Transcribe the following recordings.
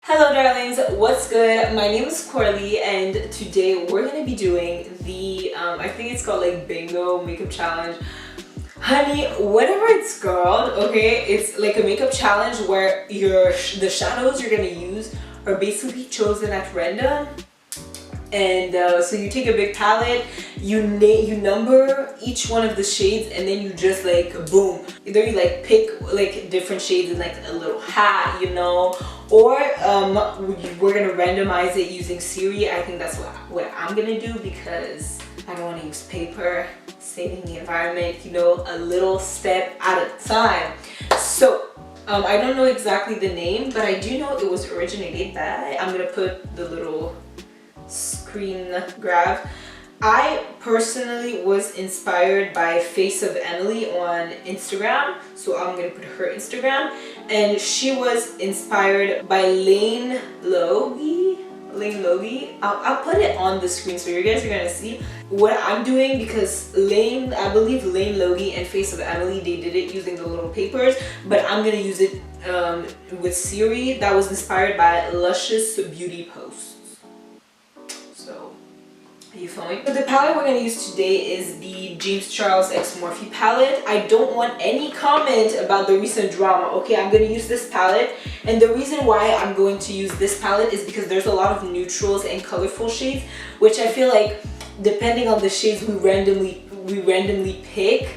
Hello darlings, what's good? My name is Coralie and today we're going to be doing the, I think it's called like bingo makeup challenge. Honey, whatever it's called, okay, it's like a makeup challenge where the shadows you're going to use are basically chosen at random. And so you take a big palette, you number each one of the shades, and then you just like boom, either you like pick like different shades in like a little hat, you know, or we're gonna randomize it using Siri. I think that's what I'm gonna do because I don't want to use paper, saving the environment, you know, a little step at a time. So I don't know exactly the name, but I do know it was originated by, I'm gonna put the little screen grab. I personally was inspired by Face of Emily on Instagram, so I'm gonna put her Instagram, and she was inspired by Lane Logie. I'll put it on the screen so you guys are gonna see what I'm doing because I believe Lane Logie and Face of Emily, they did it using the little papers, but I'm gonna use it with Siri. That was inspired by Luscious Beauty Posts. You feel me? But the palette we're going to use today is the James Charles X Morphe palette. I don't want any comment about the recent drama, okay? I'm going to use this palette, and the reason why I'm going to use this palette is because there's a lot of neutrals and colorful shades, which I feel like depending on the shades we randomly pick,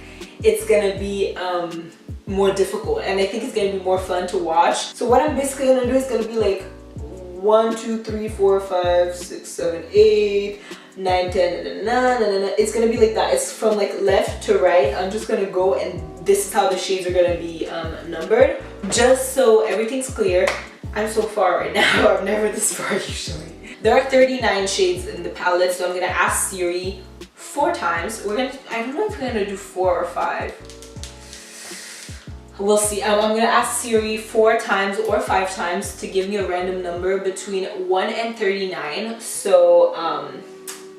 it's going to be more difficult, and I think it's going to be more fun to watch. So what I'm basically going to do is going to be like 1, 2, 3, 4, 5, 6, 7, 8, 9, 10, it's gonna be like that. It's from like left to right. I'm just gonna go, and this is how the shades are gonna be numbered. Just so everything's clear, I'm so far right now. I'm never this far usually. There are 39 shades in the palette, so I'm gonna ask Siri 4 times. I don't know if we're gonna do 4 or 5. We'll see. I'm gonna ask Siri 4 times or 5 times to give me a random number between 1 and 39. So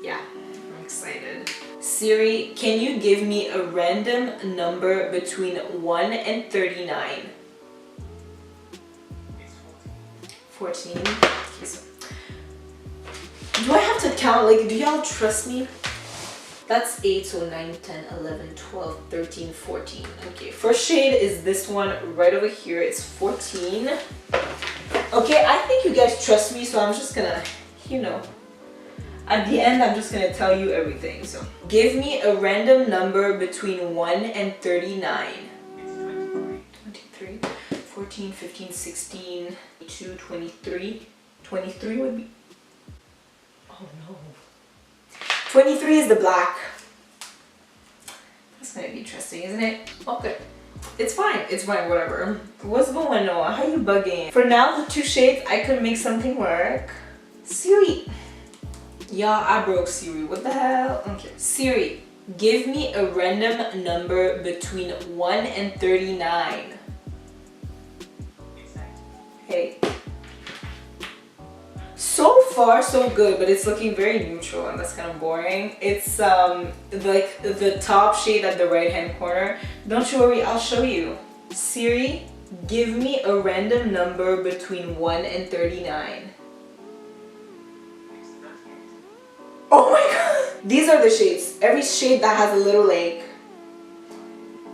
yeah, I'm excited. Siri, can you give me a random number between 1 and 39? 14. Okay, so do I have to count? Like, do y'all trust me? That's 8, so 9, 10, 11, 12, 13, 14. Okay, first shade is this one right over here. It's 14. Okay, I think you guys trust me, so I'm just gonna, you know, at the end, I'm just gonna tell you everything. So, give me a random number between 1 and 39. 23, 14, 15, 16, 22, 23. 23 would be, oh no. 23 is the black. That's gonna be interesting, isn't it? Okay. It's fine, whatever. What's going on? How you bugging? For now, the 2 shades, I could make something work. Siri. Y'all, I broke Siri. What the hell? Okay. Siri, give me a random number between 1 and 39. Hey. So far so good, but it's looking very neutral and that's kind of boring. It's like the top shade at the right hand corner. Don't you worry, I'll show you. Siri, give me a random number between 1 and 39. Oh my god! These are the shades. Every shade that has a little like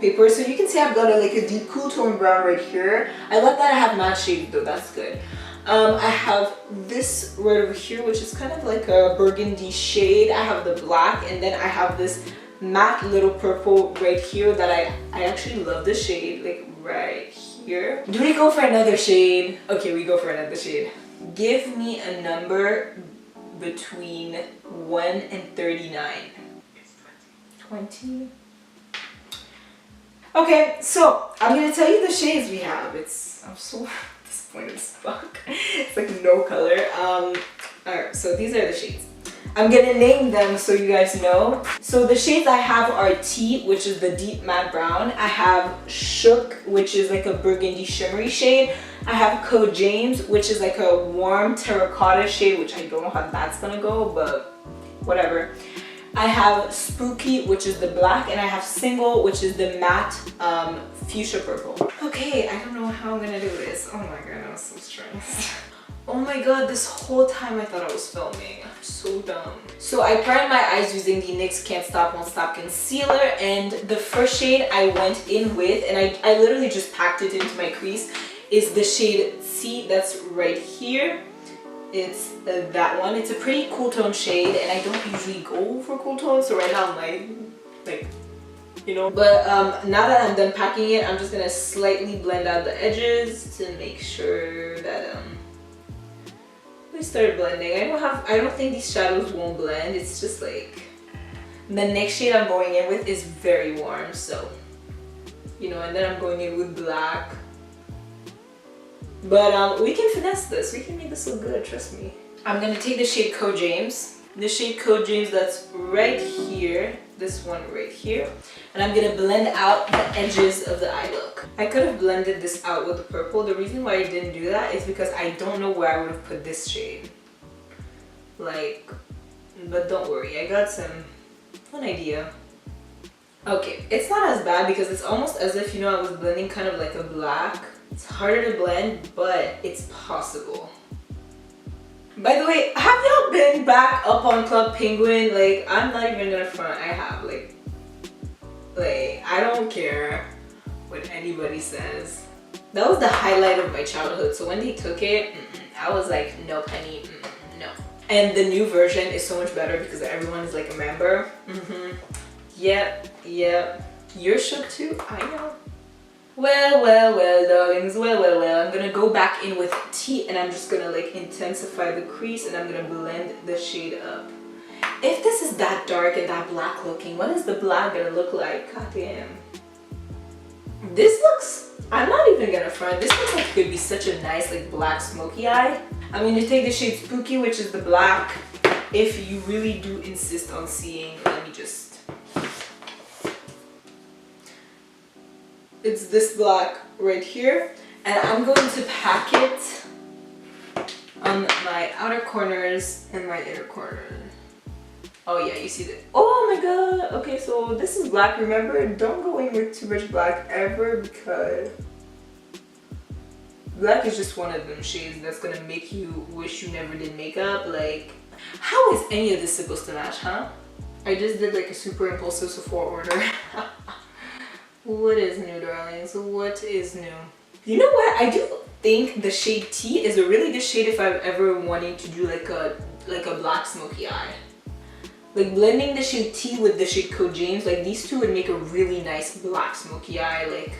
paper. So you can see I've got a deep cool tone brown right here. I love that I have matte shades though, that's good. I have this right over here, which is kind of like a burgundy shade. I have the black, and then I have this matte little purple right here that I actually love the shade, like right here. Do we go for another shade? Okay, we go for another shade. Give me a number between 1 and 39. 20. Okay, so I'm gonna tell you the shades we have. I'm so disappointed as fuck. It's like no color. Alright, so these are the shades. I'm gonna name them so you guys know. So the shades I have are Tea, which is the deep matte brown. I have Shook, which is like a burgundy shimmery shade. I have Code James, which is like a warm terracotta shade, which I don't know how that's gonna go, but whatever. I have Spooky, which is the black, and I have Single, which is the matte fuchsia purple. Okay, I don't know how I'm gonna do this. Oh my god, I'm so stressed. Oh Oh my god, this whole time I thought I was filming. I'm so dumb. So I primed my eyes using the NYX Can't Stop Won't Stop concealer, and the first shade I went in with, and I literally just packed it into my crease, is the shade C that's right here. It's that one. It's a pretty cool tone shade, and I don't usually go for cool tones, so right now I'm like you know. But now that I'm done packing it, I'm just gonna slightly blend out the edges to make sure that we start blending. I don't think these shadows won't blend. It's just like the next shade I'm going in with is very warm, so you know, and then I'm going in with black. But we can finesse this. We can make this look good, trust me. I'm gonna take the shade Code James. The shade Code James that's right here. This one right here. And I'm gonna blend out the edges of the eye look. I could have blended this out with the purple. The reason why I didn't do that is because I don't know where I would have put this shade. Like, but don't worry, I got an idea. Okay, it's not as bad because it's almost as if, you know, I was blending kind of like a black. It's harder to blend, but it's possible. By the way, have y'all been back up on Club Penguin? Like, I'm not even gonna front, I have. Like, I don't care what anybody says. That was the highlight of my childhood, so when they took it, I was like, no penny, no. And the new version is so much better because everyone is like a member. Yep. You're shook too? I know. Well, darlings, well. I'm gonna go back in with T, and I'm just gonna like intensify the crease, and I'm gonna blend the shade up. If this is that dark and that black looking, what is the black gonna look like? God damn. This looks, I'm not even gonna front, this looks like it could be such a nice like black smoky eye. I'm gonna take the shade Spooky, which is the black. If you really do insist on seeing, let me just, it's this black right here, and I'm going to pack it on my outer corners and my inner corner. Oh yeah, you see that? Oh my god! Okay, so this is black. Remember, don't go in with too much black ever, because black is just one of them shades that's gonna make you wish you never did makeup. Like, how is any of this supposed to match, huh? I just did like a super impulsive Sephora order. What is new, darlings? What is new? You know what? I do think the shade T is a really good shade if I'm ever wanting to do like a black smoky eye. Like blending the shade T with the shade Code James, like these two would make a really nice black smoky eye, like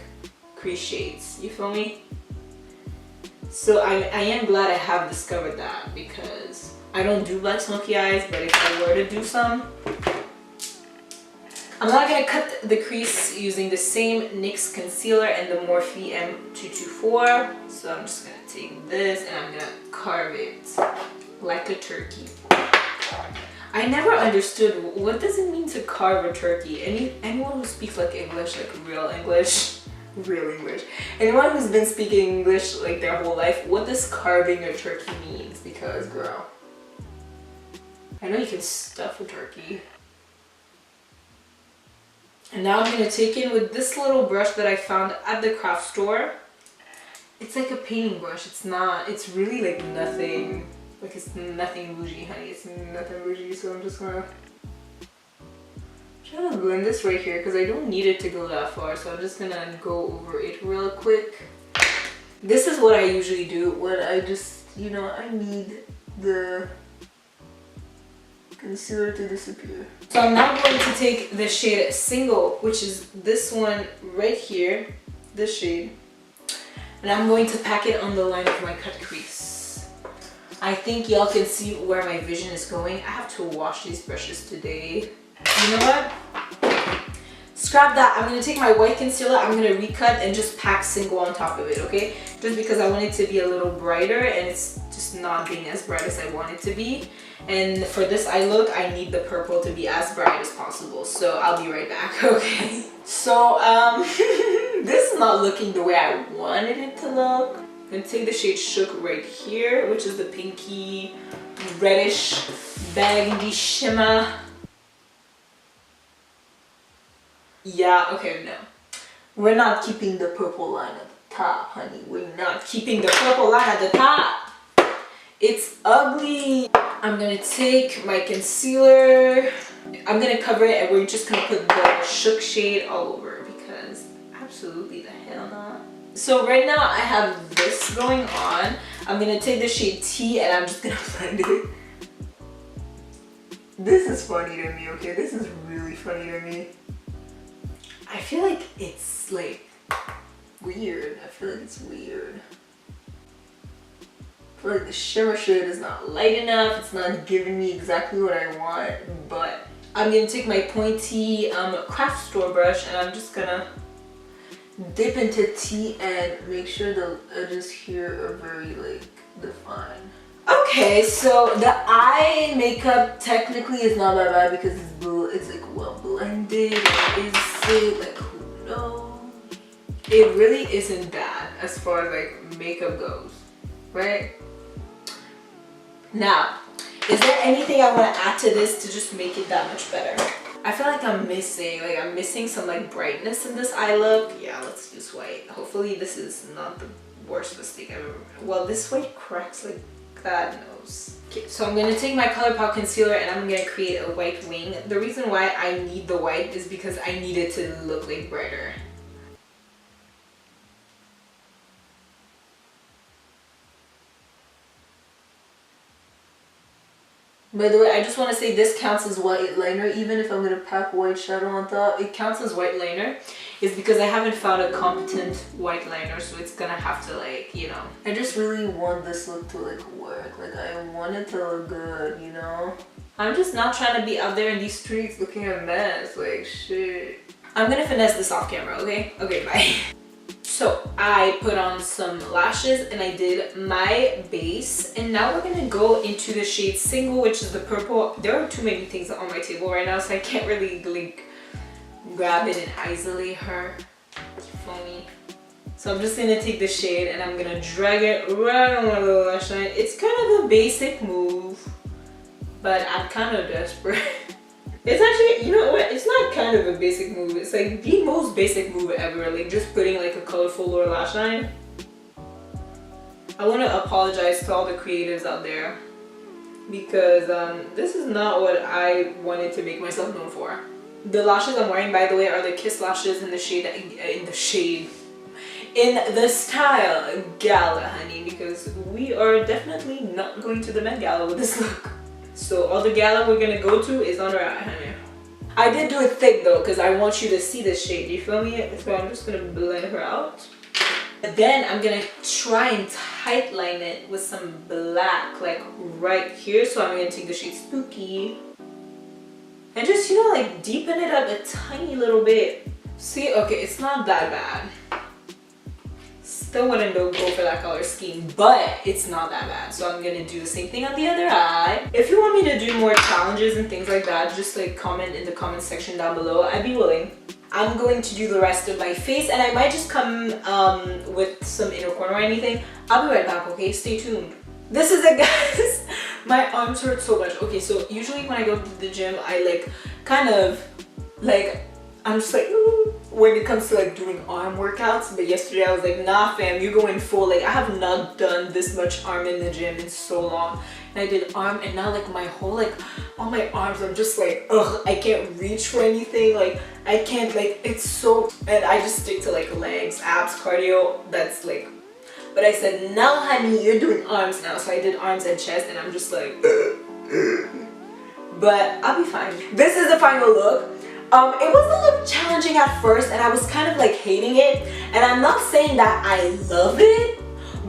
crease shades. You feel me? So I am glad I have discovered that, because I don't do black smoky eyes, but if I were to do some, I'm not going to cut the crease using the same NYX concealer and the Morphe M224. So I'm just going to take this and I'm going to carve it like a turkey. I never understood, what does it mean to carve a turkey? Anyone who speaks like English, like real English, anyone who's been speaking English like their whole life, what does carving a turkey means? Because girl, I know you can stuff a turkey. And now I'm going to take in with this little brush that I found at the craft store. It's like a painting brush. It's really like nothing, like it's nothing bougie, honey. It's nothing bougie. So I'm just going to try to blend this right here because I don't need it to go that far. So I'm just going to go over it real quick. This is what I usually do when I just, you know, I need the concealer to disappear. So I'm now going to take the shade Single, which is this one right here, this shade, and I'm going to pack it on the line of my cut crease. I think y'all can see where my vision is going. I have to wash these brushes today. You know what? Scrap that. I'm going to take my white concealer, I'm going to recut and just pack Single on top of it, okay? Just because I want it to be a little brighter, and it's just not being as bright as I want it to be. And for this eye look, I need the purple to be as bright as possible. So I'll be right back, okay? So, this is not looking the way I wanted it to look. I'm going to take the shade Shook right here, which is the pinky, reddish, burgundy shimmer. Yeah, okay, no. We're not keeping the purple line at the top, honey. We're not keeping the purple line at the top. It's ugly. I'm gonna take my concealer. I'm gonna cover it and we're just gonna put the Shook shade all over because absolutely the hell not. So right now I have this going on. I'm gonna take the shade T and I'm just gonna blend it. This is funny to me, okay? This is really funny to me. I feel like it's like weird. I feel like it's weird. I feel like the shimmer shade is not light enough. It's not giving me exactly what I want, but I'm gonna take my pointy craft store brush and I'm just gonna dip into T and make sure the edges here are very like defined. Okay, so the eye makeup technically is not that bad because it's like well blended. Is it like who knows? It really isn't bad as far as like makeup goes, right? Now, is there anything I want to add to this to just make it that much better? I feel like I'm missing some like brightness in this eye look. Yeah, let's use white. Hopefully this is not the worst mistake I've ever made. Well, this white cracks like God knows. Okay, so I'm going to take my ColourPop concealer and I'm going to create a white wing. The reason why I need the white is because I need it to look like brighter. By the way, I just want to say this counts as white liner, even if I'm going to pack white shadow on top. It counts as white liner. It's because I haven't found a competent white liner, so it's going to have to like, you know. I just really want this look to like work. Like I want it to look good, you know. I'm just not trying to be out there in these streets looking a mess. Like shit. I'm going to finesse this off camera, okay? Okay, bye. So I put on some lashes and I did my base, and now we're gonna go into the shade Single, which is the purple. There are too many things on my table right now, so I can't really like grab it and isolate her. For me. So I'm just gonna take the shade and I'm gonna drag it right on my little lash line. It's kind of a basic move, but I'm kind of desperate. It's actually, you know what, it's not kind of a basic move, it's like the most basic move ever, like just putting like a colorful lower lash line. I want to apologize to all the creatives out there because this is not what I wanted to make myself known for. The lashes I'm wearing, by the way, are the Kiss lashes in the style Gala, honey, because we are definitely not going to the Met Gala with this look. So all the gala we're gonna go to is under eye, honey. I did do it thick though, because I want you to see this shade, you feel me? So I'm just gonna blend her out. And then I'm gonna try and tight line it with some black, like right here. So I'm gonna take the shade Spooky and just, you know, like deepen it up a tiny little bit. See, okay, it's not that bad. Still wouldn't go for that color scheme, but it's not that bad. So I'm gonna do the same thing on the other eye. If you want me to do more challenges and things like that, just like comment in the comment section down below. I'd be willing. I'm going to do the rest of my face and I might just come with some inner corner or anything. I'll be right back, okay? Stay tuned. This is it, guys. My arms hurt so much. Okay, so usually when I go to the gym, I like kind of like, I'm just like, ooh, when it comes to like doing arm workouts. But yesterday I was like, nah fam, you going full. Like I have not done this much arm in the gym in so long. And I did arm and now like my whole, like all my arms, I'm just like, ugh, I can't reach for anything. Like I can't, like it's so, and I just stick to like legs, abs, cardio. That's like, but I said, no honey, you're doing arms now. So I did arms and chest and I'm just like, but I'll be fine. This is the final look. It was a little challenging at first and I was kind of like hating it, and I'm not saying that I love it,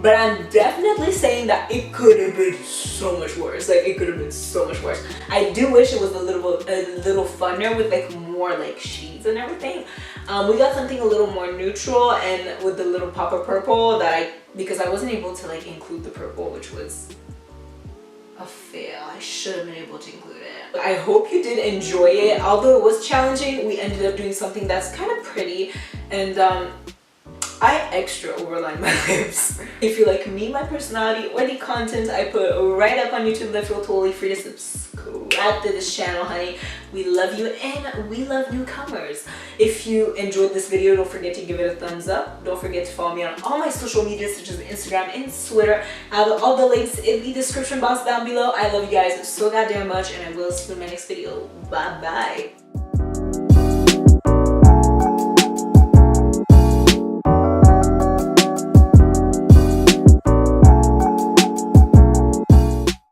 but I'm definitely saying that it could have been so much worse. Like it could have been so much worse. I do wish it was a little funner with like more like shades and everything. We got something a little more neutral and with the little pop of purple that because I wasn't able to like include the purple, which was a fail. I should have been able to include it. I hope you did enjoy it. Although it was challenging, we ended up doing something that's kind of pretty, and I extra overlined my lips. If you like me, my personality, or the content I put right up on YouTube, then feel totally free to subscribe. subscribe to this channel, honey. We love you and we love newcomers. If you enjoyed this video, don't forget to give it a thumbs up. Don't forget to follow me on all my social media such as Instagram and Twitter. I have all the links in the description box down below. I love you guys so goddamn much and I will see you in my next video. Bye bye.